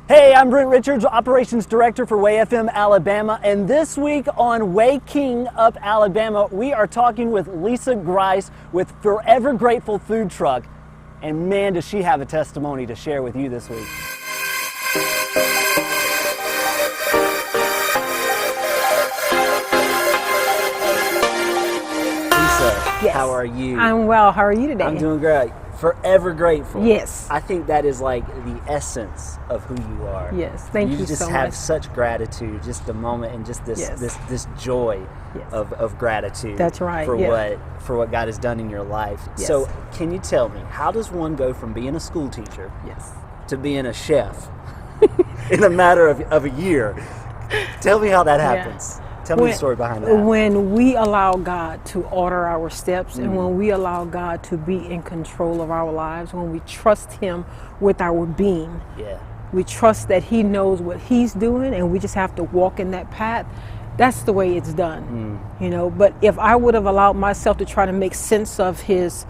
Hey, I'm Brent Richards, Operations Director for Way FM Alabama, and this week on Waking Up Alabama, we are talking with Lisa Grice with Forever Grateful Food Truck, and man, does she have a testimony to share with you this week. Lisa, Yes. how are you? I'm well. How are you today? I'm doing great. Forever grateful. Yes. I think that is like the essence of who you are. Yes. Thank you You just so have much. such gratitude, just a moment, and just this Yes. this joy Yes. of gratitude. That's right, For yeah. what God has done in your life. Yes. So, can you tell me, how does one go from being a school teacher Yes. to being a chef in a matter of a year? Tell me how that happens. Tell me the story behind that. When we allow God to order our steps and when we allow God to be in control of our lives, when we trust Him with our being, Yeah. we trust that He knows what He's doing and we just have to walk in that path. That's the way it's done, you know. But if I would have allowed myself to try to make sense of His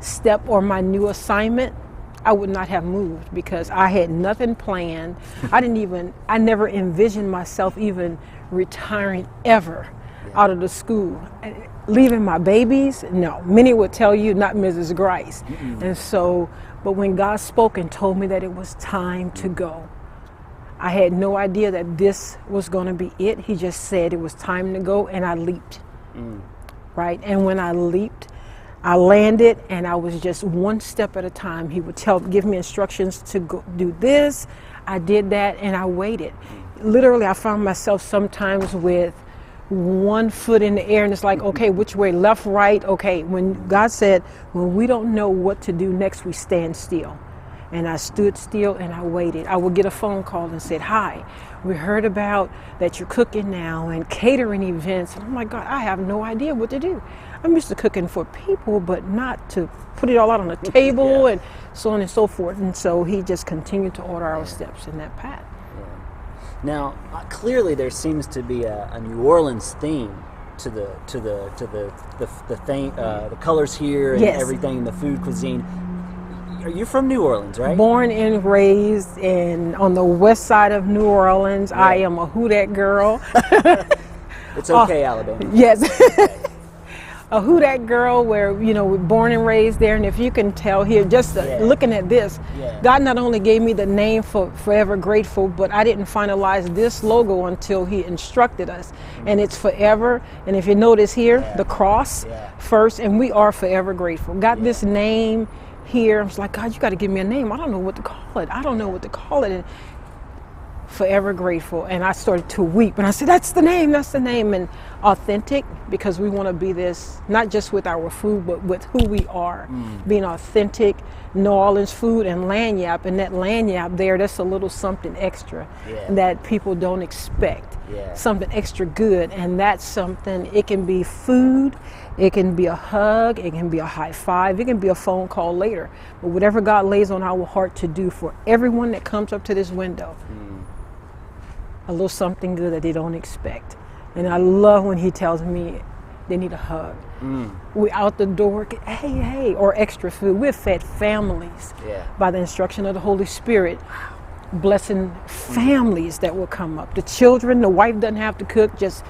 step or my new assignment, I would not have moved because I had nothing planned. I never envisioned myself even retiring ever out of the school. Leaving my babies, no. Many would tell you, not Mrs. Grice. And so, but when God spoke and told me that it was time to go, I had no idea that this was going to be it. He just said it was time to go, and I leaped. Right? And when I leaped, I landed, and I was just one step at a time. He would give me instructions to go do this. I did that, and I waited. Literally, I found myself sometimes with one foot in the air, and it's like, okay, which way, left, right? Okay, when God said, when we don't know what to do next, we stand still. And I stood still and I waited. I would get a phone call and said, hi, we heard about that you're cooking now and catering events. And I'm like, God, I have no idea what to do. I'm used to cooking for people, but not to put it all out on the table and so on and so forth. And so He just continued to order our steps in that path. Now, clearly there seems to be a New Orleans theme to the colors here and Yes. everything, the food cuisine. Are you from New Orleans, right? Born and raised on the west side of New Orleans. Yeah. I am a Houdat girl. It's okay, Alabama. Yes. A Houdat girl where, you know, we're born and raised there. And if you can tell here, just looking at this, God not only gave me the name for Forever Grateful, but I didn't finalize this logo until He instructed us. And it's forever. And if you notice here, the cross first, and we are forever grateful. Got this name here. I was like, God, you got to give me a name. I don't know what to call it. And Forever Grateful. And I started to weep. And I said, that's the name. And authentic, because we want to be this, not just with our food, but with who we are. Being authentic, New Orleans food and lanyap. And that lanyap there, that's a little something extra that people don't expect. Something extra good. And that's something, it can be food, it can be a hug, it can be a high five, it can be a phone call later. But whatever God lays on our heart to do for everyone that comes up to this window, a little something good that they don't expect. And I love when He tells me they need a hug. We out the door, hey, or extra food. We've fed families by the instruction of the Holy Spirit, blessing families that will come up. The children, the wife doesn't have to cook, just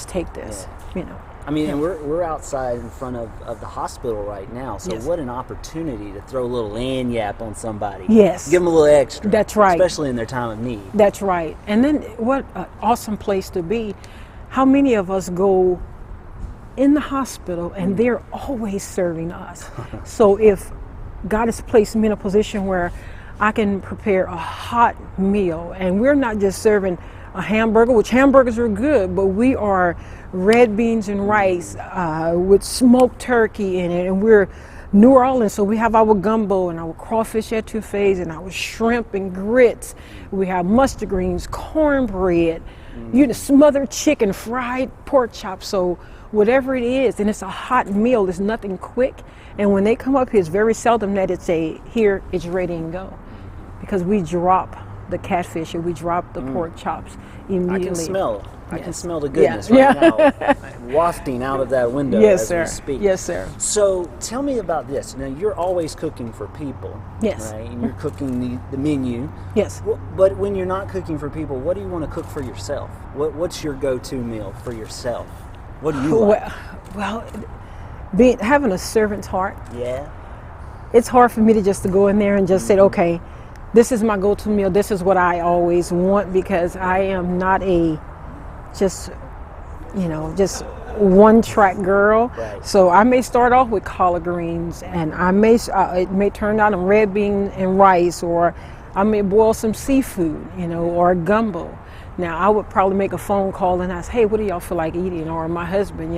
take this, you know. I mean, and we're outside in front of the hospital right now, so what an opportunity to throw a little lanyap on somebody. Yes. Give them a little extra. That's right. Especially in their time of need. That's right. And then what an awesome place to be. How many of us go in the hospital and they're always serving us? So if God has placed me in a position where I can prepare a hot meal, and we're not just serving a hamburger, which hamburgers are good, but we are red beans and rice with smoked turkey in it, and we're New Orleans, so we have our gumbo and our crawfish etouffees and our shrimp and grits. We have mustard greens, cornbread, you know, smothered chicken, fried pork chops. So whatever it is, and it's a hot meal, it's nothing quick. And when they come up here, it's very seldom that it's it's ready and go, because we drop the catfish and we drop the pork chops immediately. I can smell it. I can Yes. smell the goodness Yeah. right now, wafting out of that window Yes, as sir. we speak. Yes, sir. So tell me about this. Now you're always cooking for people, Yes. right? And you're cooking the menu. Yes. But when you're not cooking for people, what do you want to cook for yourself? What's your go-to meal for yourself? What do you like? Well, having a servant's heart, Yeah. it's hard for me to just to go in there and just say, okay, this is my go-to meal. This is what I always want, because I am not a just one-track girl. Right. So I may start off with collard greens, and it may turn out in red bean and rice, or I may boil some seafood, or gumbo. Now, I would probably make a phone call and ask, hey, what do y'all feel like eating? Or my husband,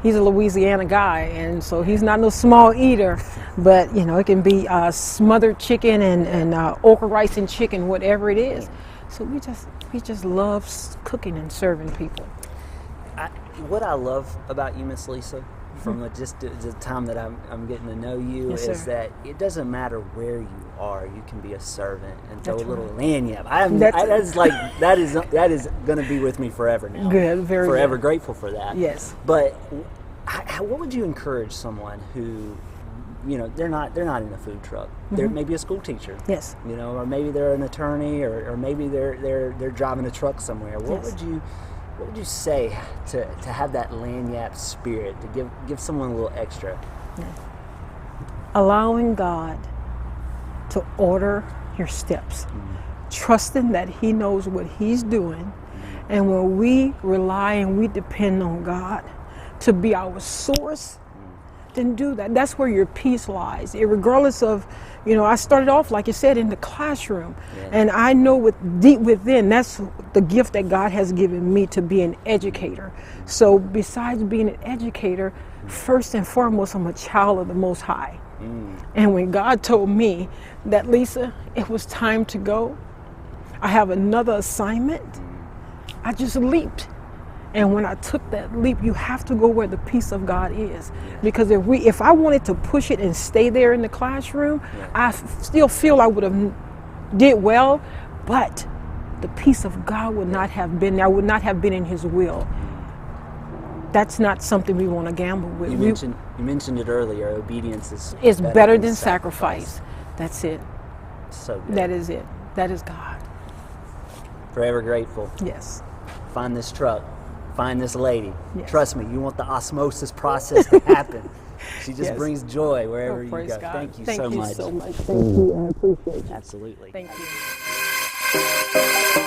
he's a Louisiana guy, and so he's not no small eater, but, it can be smothered chicken and okra rice and chicken, whatever it is. So we just love cooking and serving people. What I love about you, Miss Lisa, from the time that I'm getting to know you, Yes, is sir. that it doesn't matter where you are, you can be a servant and throw That's a little right. lanyard. That is going to be with me forever now. Good, very forever good. grateful for that. Yes. But what would you encourage someone who, they're not in a food truck. They're maybe a school teacher. Yes. Or maybe they're an attorney, or maybe they're driving a truck somewhere. What Yes. would you say to have that lanyard spirit, to give someone a little extra? Allowing God to order your steps, trusting that He knows what He's doing, and when we rely and we depend on God to be our source, then do that. That's where your peace lies. Regardless of, I started off, like you said, in the classroom, and I know deep within, that's the gift that God has given me, to be an educator. So besides being an educator, first and foremost, I'm a child of the Most High. And when God told me that, Lisa, it was time to go, I have another assignment, I just leaped. And when I took that leap, you have to go where the peace of God is. Because if I wanted to push it and stay there in the classroom, I still feel I would have did well, but the peace of God would not have been there. I would not have been in His will. That's not something we want to gamble with. You mentioned it earlier. Obedience It's better than sacrifice. That's it. So good. That is it. That is God. Forever grateful. Yes. Find this truck. Find this lady. Yes. Trust me, you want the osmosis process to happen. She just Yes. brings joy wherever you Praise go. God. Thank you Thank so you much. so much. Thank you. I appreciate you. Absolutely. Thank you.